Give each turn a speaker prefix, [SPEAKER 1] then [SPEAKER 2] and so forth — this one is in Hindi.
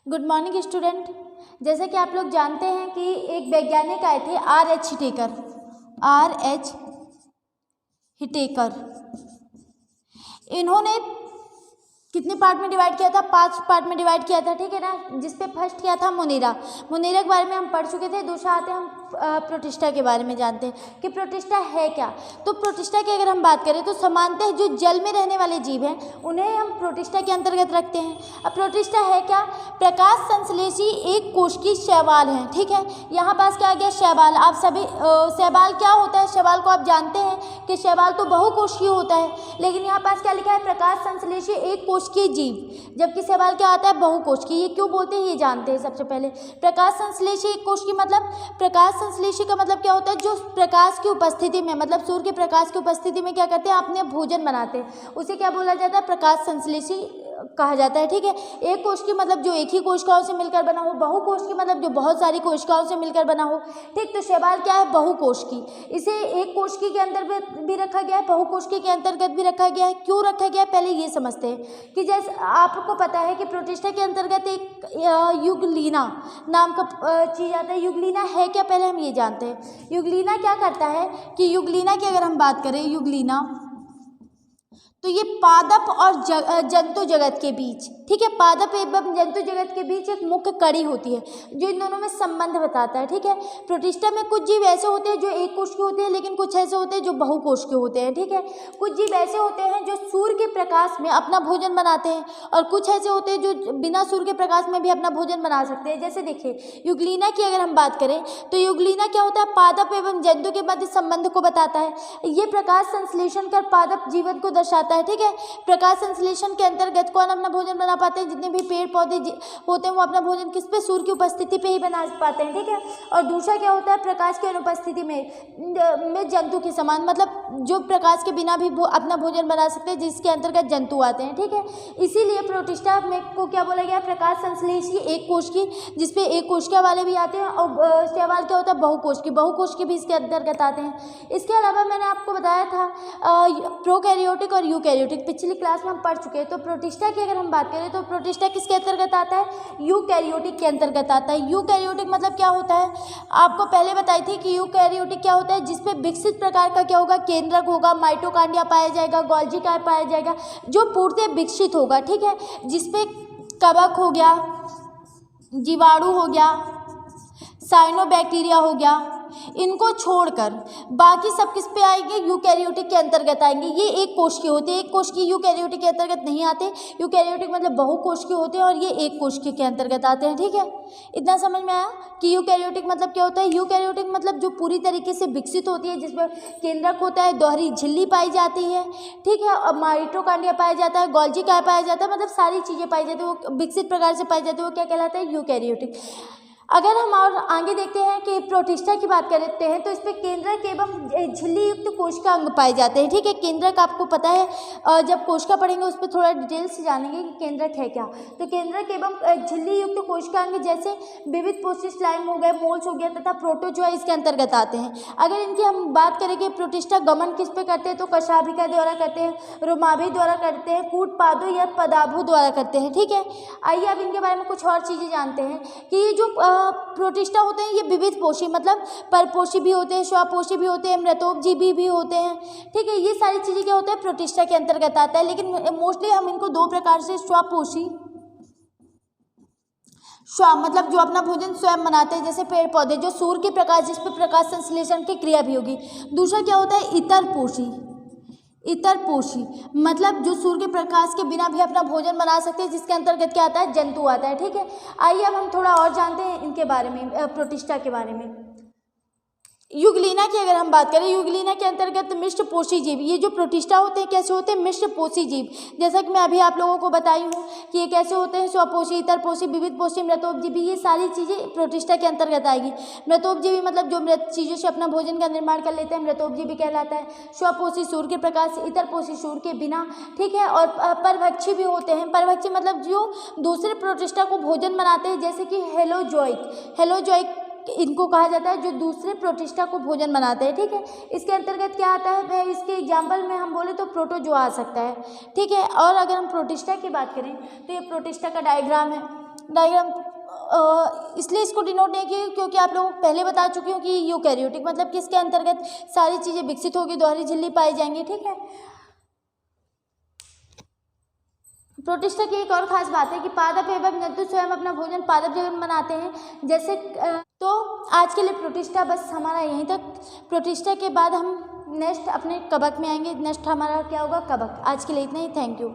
[SPEAKER 1] Good morning student. जैसे कि आप लोग जानते हैं कि एक वैज्ञानिक आए थे आर.एच. हिटेकर। इन्होंने कितने पार्ट में डिवाइड किया था? 5 पार्ट में डिवाइड किया था, ठीक है ना। जिसपे फर्स्ट किया था मोनेरा के बारे में हम पढ़ चुके थे। दूसरा आते हैं हम प्रोटिस्टा के बारे में जानते हैं कि प्रोटिस्टा है क्या। तो प्रोटिस्टा की अगर हम बात करें तो सामान्यतः जो जल में रहने वाले जीव हैं उन्हें हम प्रोटिस्टा के अंतर्गत रखते हैं। अब प्रोटिस्टा है क्या? प्रकाश संश्लेषी एक कोशिकीय शैवाल है, ठीक है। यहाँ पास क्या आ गया? शैवाल। आप सभी शैवाल क्या होता है? शैवाल को आप जानते हैं कि शैवाल तो बहुकोशिकीय होता है, लेकिन यहाँ पास क्या लिखा है? प्रकाश संश्लेषी एक कोशिकीय जीव, जबकि शैवाल क्या आता है? बहुकोशिकीय। ये क्यों बोलते हैं ये जानते हैं सबसे पहले। प्रकाश संश्लेषी एक कोशिकीय मतलब, प्रकाश संश्लेषी का मतलब क्या होता है? जो प्रकाश की उपस्थिति में, मतलब सूर्य के प्रकाश की उपस्थिति में क्या करते हैं? अपने भोजन बनाते हैं। उसे क्या बोला जाता है? प्रकाश संश्लेषी कहा जाता है, ठीक है। एक कोशिकीय मतलब जो एक ही कोशिकाओं से मिलकर बना हो। बहुकोशिकीय मतलब जो बहुत सारी कोशिकाओं से मिलकर बना हो, ठीक। तो शैवाल क्या है? बहुकोशिकीय। इसे एक कोशिकीय के अंतर्गत भी रखा गया है, बहुकोशिकीय के अंतर्गत भी रखा गया है। क्यों रखा गया है पहले ये समझते हैं कि जैसे आपको पता है कि प्रोटिस्टा के अंतर्गत एक युगलीना नाम का चीज़ आता है। युगलीना है क्या पहले हम ये जानते हैं। युगलीना क्या करता है कि युगलीना की अगर हम बात करें, युगलीना तो ये पादप और जंतु जगत के बीच, ठीक है, पादप एवं जंतु जगत के बीच एक मुख्य कड़ी होती है जो इन दोनों में संबंध बताता है, ठीक है। प्रोटिस्टा में कुछ जीव ऐसे होते हैं जो एक कोशिकीय होते हैं, लेकिन कुछ ऐसे होते हैं जो बहुकोशिकीय होते हैं, ठीक है। कुछ जीव ऐसे होते हैं जो सूर्य के प्रकाश में अपना भोजन बनाते हैं, और कुछ ऐसे होते हैं जो बिना सूर्य के प्रकाश में भी अपना भोजन बना सकते हैं। जैसे देखिए युगलीना की अगर हम बात करें तो युगलीना क्या होता है? पादप एवं जंतु के मध्य संबंध को बताता है। ये प्रकाश संश्लेषण कर पादप जीवन को दर्शाता है, ठीक है। प्रकाश संश्लेषण के अंतर्गत कौन अपना भोजन बना पाते हैं? जितने भी पेड़ पौधे होते हैं वो अपना भोजन किस पे? सूर्य की उपस्थिति पे ही बना पाते हैं, ठीक है। और दूसरा क्या होता है? प्रकाश की अनुपस्थिति में जंतु के समान, मतलब जो प्रकाश के बिना भी अपना भोजन बना सकते हैं, जिसके अंतर्गत जंतु आते हैं, ठीक है। इसीलिए प्रोटिस्टा में को क्या बोला गया? प्रकाश संश्लेषी एक कोशिकीय, जिसपे एक कोशिका वाले भी आते हैं, और शैवाल क्या होता है? बहुकोशिकीय। बहुकोशिकीय भी इसके अंतर्गत आते हैं। इसके अलावा मैंने आपको बताया था प्रोकैरियोटिक और यूकैरियोटिक, पिछली क्लास में हम पढ़ चुके हैं। तो प्रोटिस्टा की अगर हम बात करें तो प्रोटिस्टा किसके अंतर्गत आता है? यूकैरियोटिक के अंतर्गत आता है। यूकैरियोटिक मतलब क्या होता है? आपको पहले बताई थी कि यूकैरियोटिक क्या होता है? जिसपे विकसित प्रकार का क्या होगा? केंद्रक होगा, माइटोकांड्रिया पाया जाएगा, गोल्गी काय पाया जाएगा, जो पूर्णतः विकसित होगा, ठीक है। जिसपे कवक हो गया, जीवाणु हो गया, साइनोबैक्टीरिया हो गया, इनको छोड़कर बाकी सब किस पे आएंगे? यूकैरियोटिक के अंतर्गत आएंगे। ये एक कोशिकीय होते हैं। एक कोशिकीय यूकैरियोटिक के अंतर्गत नहीं आते। यूकैरियोटिक मतलब बहुकोशिकीय होते हैं, और ये एक कोशिकीय के अंतर्गत आते हैं, ठीक है। इतना समझ में आया कि यूकैरियोटिक मतलब क्या होता है? यूकैरियोटिक मतलब जो पूरी तरीके से विकसित होती है, जिसमें केंद्रक होता है, दोहरी झिल्ली पाई जाती है, ठीक है, और माइटोकांड्रिया पाया जाता है, गोल्गी काय पाया जाता है, मतलब सारी चीज़ें पाई जाती है, वो विकसित प्रकार से पाई जाती है, वो क्या कहलाता है? यूकैरियोटिक। अगर हम और आगे देखते हैं कि प्रोटिस्टा की बात करते हैं तो इस पर केंद्रक एवं झिल्ली युक्त कोशिका अंग पाए जाते हैं, ठीक है। केंद्रक आपको पता है, जब कोशिका पढ़ेंगे उस पर थोड़ा डिटेल से जानेंगे कि केंद्रक है क्या। तो केंद्रक एवं झिल्ली युक्त कोशिका अंग जैसे विविध पोषी स्लाइम हो गए, मोल्स हो गया, तथा प्रोटोजोआ इसके अंतर्गत आते हैं। अगर इनकी हम बात करें कि प्रोटिस्टा गमन किस पे करते हैं तो कशाभिका द्वारा करते हैं, रोमाभि द्वारा करते हैं, कूटपादों या पदाभु द्वारा करते हैं, ठीक है। आइए अब इनके बारे में कुछ और चीज़ें जानते हैं कि ये जो प्रोटिस्टा होते हैं ये विविध पोषी, मतलब परपोषी भी होते हैं, स्वपोषी भी होते हैं, मृतोपजीवी भी होते हैं, ठीक है। ये सारी चीज़ें क्या होता है? प्रोटिस्टा के अंतर्गत आता है। लेकिन मोस्टली हम इनको दो प्रकार से, स्वपोषी, मतलब जो अपना भोजन स्वयं बनाते हैं, जैसे पेड़ पौधे, जो सूर्य के प्रकाश, जिस पर प्रकाश संश्लेषण की क्रिया भी होगी। दूसरा क्या होता है? इतर पोषी मतलब जो सूर्य के प्रकाश के बिना भी अपना भोजन बना सकते हैं, जिसके अंतर्गत क्या आता है? जंतु आता है, ठीक है। आइए अब हम थोड़ा और जानते हैं इनके बारे में, प्रोटिस्टा के बारे में। युगलीना की अगर हम बात करें, युगलीना के अंतर्गत मिश्र पोषी जीव, ये जो प्रोटिस्टा होते हैं कैसे होते हैं? मिश्र पोषी जीव। जैसा कि मैं अभी आप लोगों को बताई हूँ कि ये कैसे होते हैं? स्वपोषी, इतर पोषी, विविध पोषी, मृतोपजीवी, ये सारी चीज़ें प्रोटिस्टा के अंतर्गत आएगी। मृतोपजीवी मतलब जो मृत चीज़ों से अपना भोजन का निर्माण कर लेते हैं, मृतोपजीवी कहलाता है। स्वपोषी सूर्य के प्रकाश से, इतर पोषी सूर्य के बिना, ठीक है। और परभक्षी भी होते हैं। परभक्षी मतलब जो दूसरे प्रोटिस्टा को भोजन बनाते हैं, जैसे कि हेलोजोइक इनको कहा जाता है, जो दूसरे प्रोटिस्टा को भोजन बनाते हैं, ठीक है। इसके अंतर्गत क्या आता है? इसके एग्जाम्पल में हम बोले तो प्रोटोजोआ आ सकता है, ठीक है। और अगर हम प्रोटिस्टा की बात करें तो ये प्रोटिस्टा का डायग्राम है, डायग्राम इसलिए इसको डिनोट नहीं किया क्योंकि आप लोगों को पहले बता चुकी हूँ कि यूकैरियोटिक मतलब कि इसके अंतर्गत सारी चीज़ें विकसित होगी, दोहरी झिल्ली पाई जाएंगी। ठीक है, प्रोटिस्टा की एक और ख़ास बात है कि पादप एवं जंतु स्वयं अपना भोजन पादप जल में बनाते हैं। जैसे तो आज के लिए प्रोटिस्टा बस हमारा यहीं तक। प्रोटिस्टा के बाद हम नेक्स्ट अपने कवक में आएंगे। नेक्स्ट हमारा क्या होगा? कवक। आज के लिए इतना ही। Thank you.